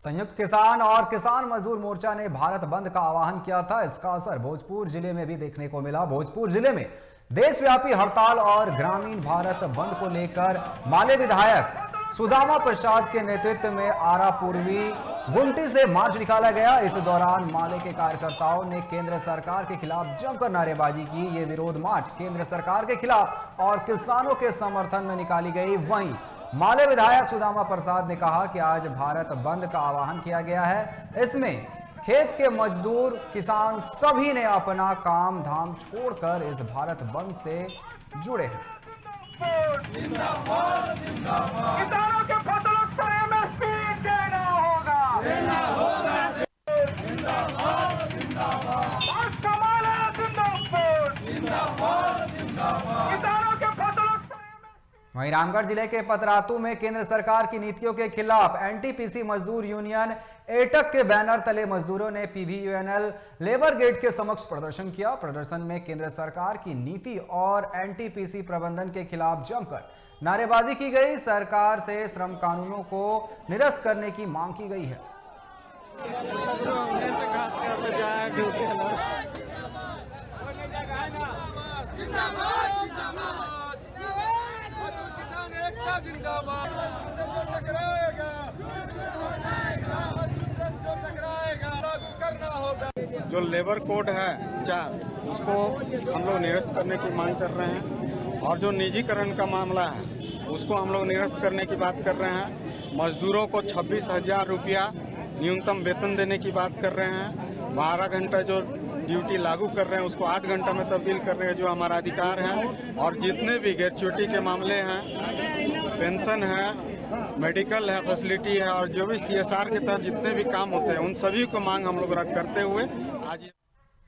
संयुक्त किसान और किसान मजदूर मोर्चा ने भारत बंद का आह्वान किया था। इसका असर भोजपुर जिले में भी देखने को मिला। भोजपुर जिले में देशव्यापी हड़ताल और ग्रामीण भारत बंद को लेकर माले विधायक सुदामा प्रसाद के नेतृत्व में आरा पूर्वी गुमटी से मार्च निकाला गया। इस दौरान माले के कार्यकर्ताओं ने केंद्र सरकार के खिलाफ जमकर नारेबाजी की। ये विरोध मार्च केंद्र सरकार के खिलाफ और किसानों के समर्थन में निकाली गई। वहीं माले विधायक सुदामा प्रसाद ने कहा कि आज भारत बंद का आह्वान किया गया है। इसमें खेत के मजदूर किसान सभी ने अपना काम धाम छोड़कर इस भारत बंद से जुड़े हैं। जिंदाबाद जिंदाबाद किसानों के फसलों पर एमएसपी देना होगा जिंदाबाद जिंदाबाद जिंदाबाद जिंदाबाद किसानों के फसलों। वहीं रामगढ़ जिले के पतरातू में केंद्र सरकार की नीतियों के खिलाफ एनटीपीसी मजदूर यूनियन एटक के बैनर तले मजदूरों ने पीवीयूएनएल लेबर गेट के समक्ष प्रदर्शन किया। प्रदर्शन में केंद्र सरकार की नीति और एनटीपीसी प्रबंधन के खिलाफ जमकर नारेबाजी की गई। सरकार से श्रम कानूनों को निरस्त करने की मांग की गई है। जो लेबर कोड है 4 उसको हम लोग निरस्त करने की मांग कर रहे हैं और जो निजीकरण का मामला है उसको हम लोग निरस्त करने की बात कर रहे हैं। मजदूरों को 26,000 रुपया न्यूनतम वेतन देने की बात कर रहे हैं। 12 घंटा जो ड्यूटी लागू कर रहे हैं उसको 8 घंटा में तब्दील कर रहे हैं, जो हमारा अधिकार है। और जितने भी ग्रेच्युटी के मामले हैं, पेंशन है, मेडिकल है, फैसिलिटी है और जो भी सीएसआर के तहत जितने भी काम होते हैं उन सभी को मांग हम लोग रद्द करते हुए आज।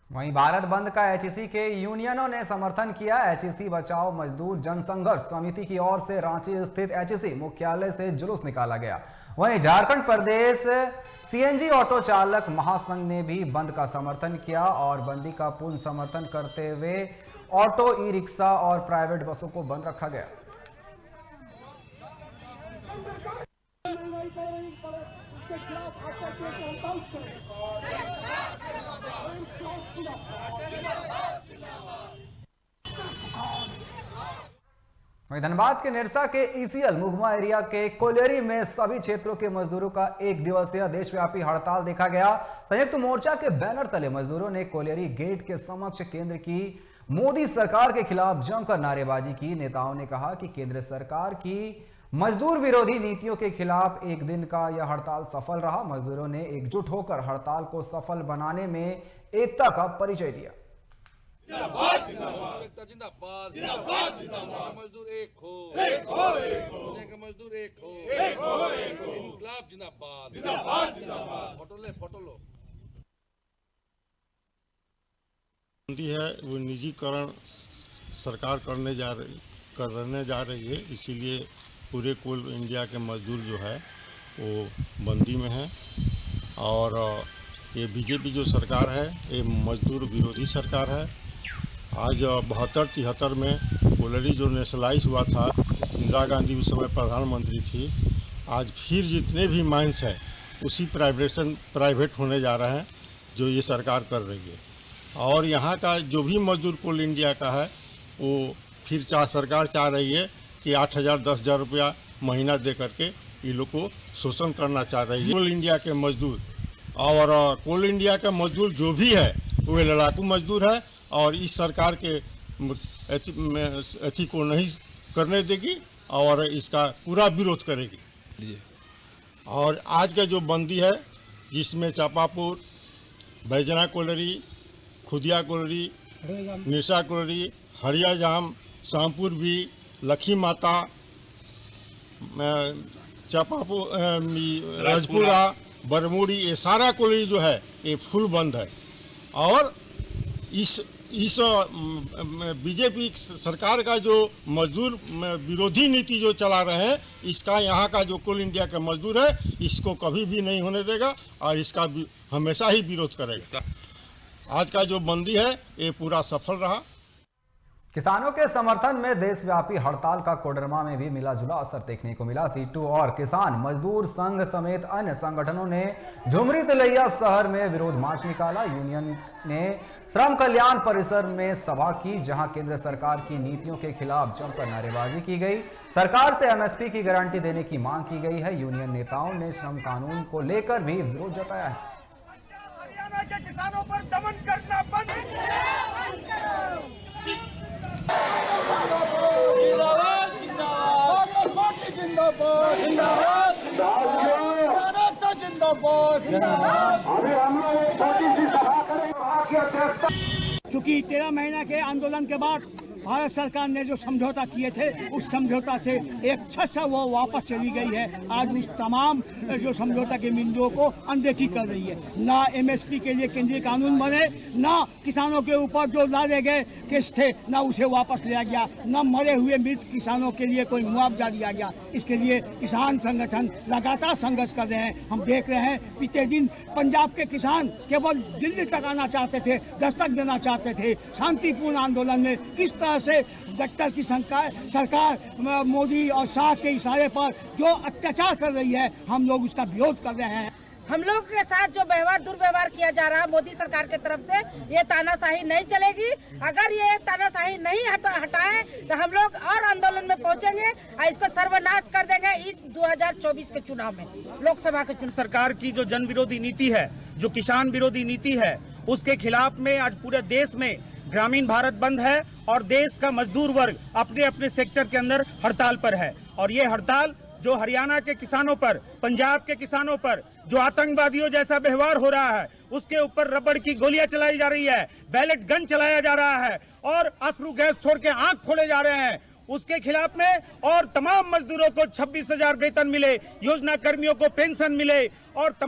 वहीं भारत बंद का एचईसी के यूनियनों ने समर्थन किया। एचईसी बचाओ मजदूर जनसंघर्ष समिति की ओर से रांची स्थित एचईसी मुख्यालय से जुलूस निकाला गया। वहीं झारखंड प्रदेश सीएनजी ऑटो चालक महासंघ ने भी बंद का समर्थन किया और बंदी का पूर्ण समर्थन करते हुए ऑटो, ई रिक्शा और प्राइवेट बसों को बंद रखा गया। वहीं धनबाद के निरसा के ईसीएल मुगमा एरिया के कोलेरी में सभी क्षेत्रों के मजदूरों का एक दिवसीय देशव्यापी हड़ताल देखा गया। संयुक्त मोर्चा के बैनर तले मजदूरों ने कोलेरी गेट के समक्ष केंद्र की मोदी सरकार के खिलाफ जमकर नारेबाजी की। नेताओं ने कहा कि केंद्र सरकार की मजदूर विरोधी नीतियों के खिलाफ एक दिन का यह हड़ताल सफल रहा। मजदूरों ने एकजुट होकर हड़ताल को सफल बनाने में एकता का परिचय दिया। जिंदाबाद जिंदाबाद जिंदाबाद जिंदाबाद जिंदाबाद मजदूर एक हो एक हो एक हो मजदूर एक हो एक हो एक हो इनकलाब जिंदाबाद जिंदाबाद जिंदाबाद फोटो लो है वो निजीकरण सरकार करने जा रही है, इसीलिए पूरे कोल इंडिया के मजदूर जो है वो बंदी में है। और ये बीजेपी जो सरकार है ये मजदूर विरोधी सरकार है। आज 72-73 में कोलेरी जो नेशनलाइज हुआ था, इंदिरा गांधी उस समय प्रधानमंत्री थी। आज फिर जितने भी माइंस है उसी प्राइवेट होने जा रहे हैं जो ये सरकार कर रही है। और यहाँ का जो भी मजदूर कोल इंडिया का है वो फिर सरकार चाह रही है कि 8,000 10,000 रुपया महीना दे करके ये लोग को शोषण करना चाह रही है। कोल इंडिया के मजदूर और कोल इंडिया का मजदूर जो भी है वो लड़ाकू मजदूर है और इस सरकार के अथी को नहीं करने देगी और इसका पूरा विरोध करेगी। और आज का जो बंदी है जिसमें चापापुर, बैजना कोलेरी, खुदिया कोलेरी, निरसा कोलेरी, हरिया जाम, शामपुर भी, लखी माता, चापापुर, राजपुरा, बरमूड़ी, ये सारा कोलेरी जो है ये फुल बंद है। और इस बीजेपी सरकार का जो मजदूर विरोधी नीति जो चला रहे हैं इसका यहाँ का जो कोल इंडिया का मजदूर है इसको कभी भी नहीं होने देगा और इसका हमेशा ही विरोध करेगा। आज का जो बंदी है ये पूरा सफल रहा। किसानों के समर्थन में देशव्यापी हड़ताल का कोडरमा में भी मिला जुला असर देखने को मिला। सीटू और किसान मजदूर संघ समेत अन्य संगठनों ने झुमरी तिलैया शहर में विरोध मार्च निकाला। यूनियन ने श्रम कल्याण परिसर में सभा की, जहां केंद्र सरकार की नीतियों के खिलाफ जमकर नारेबाजी की गई। सरकार से एमएसपी की गारंटी देने की मांग की गई है। यूनियन नेताओं ने श्रम कानून को लेकर भी विरोध जताया है। हरियाणा के किसानों पर दमन करना बंद चूंकि 13 महीना के आंदोलन के बाद भारत सरकार ने जो समझौता किए थे, उस समझौता से एक छत वो वापस चली गई है। आज उस तमाम जो समझौता के बिंदुओं को अनदेखी कर रही है। ना एमएसपी के लिए केंद्रीय कानून बने, ना किसानों के ऊपर जो लादे गए केस थे, ना उसे वापस लिया गया, ना मरे हुए मृत किसानों के लिए कोई मुआवजा दिया गया। इसके लिए किसान संगठन लगातार संघर्ष कर रहे हैं। हम देख रहे हैं बीते दिन पंजाब के किसान केवल दिल्ली तक आना चाहते थे, दस्तक देना चाहते थे। शांतिपूर्ण आंदोलन में किस तरह से गठबंधन की सरकार मोदी और शाह के इशारे पर जो अत्याचार कर रही है, हम लोग उसका विरोध कर रहे हैं। हम लोग के साथ जो दुर्व्यवहार किया जा रहा है मोदी सरकार की तरफ से, ये तानाशाही नहीं चलेगी। अगर ये तानाशाही नहीं हटाए तो हम लोग और आंदोलन में पहुंचेंगे और इसको सर्वनाश कर देंगे इस 2024 के चुनाव में, लोकसभा के चुनाव। सरकार की जो जन विरोधी नीति है, जो किसान विरोधी नीति है, उसके खिलाफ में आज पूरे देश में ग्रामीण भारत बंद है और देश का मजदूर वर्ग अपने अपने सेक्टर के अंदर हड़ताल पर है। और ये हड़ताल जो हरियाणा के किसानों पर, पंजाब के किसानों पर जो आतंकवादियों जैसा व्यवहार हो रहा है, उसके ऊपर रबड़ की गोलियां चलाई जा रही है, बैलेट गन चलाया जा रहा है और अश्रु गैस छोड़ के आंख खोले जा रहे हैं, उसके खिलाफ में और तमाम मजदूरों को 26,000 वेतन मिले, योजना कर्मियों को पेंशन मिले और तमाम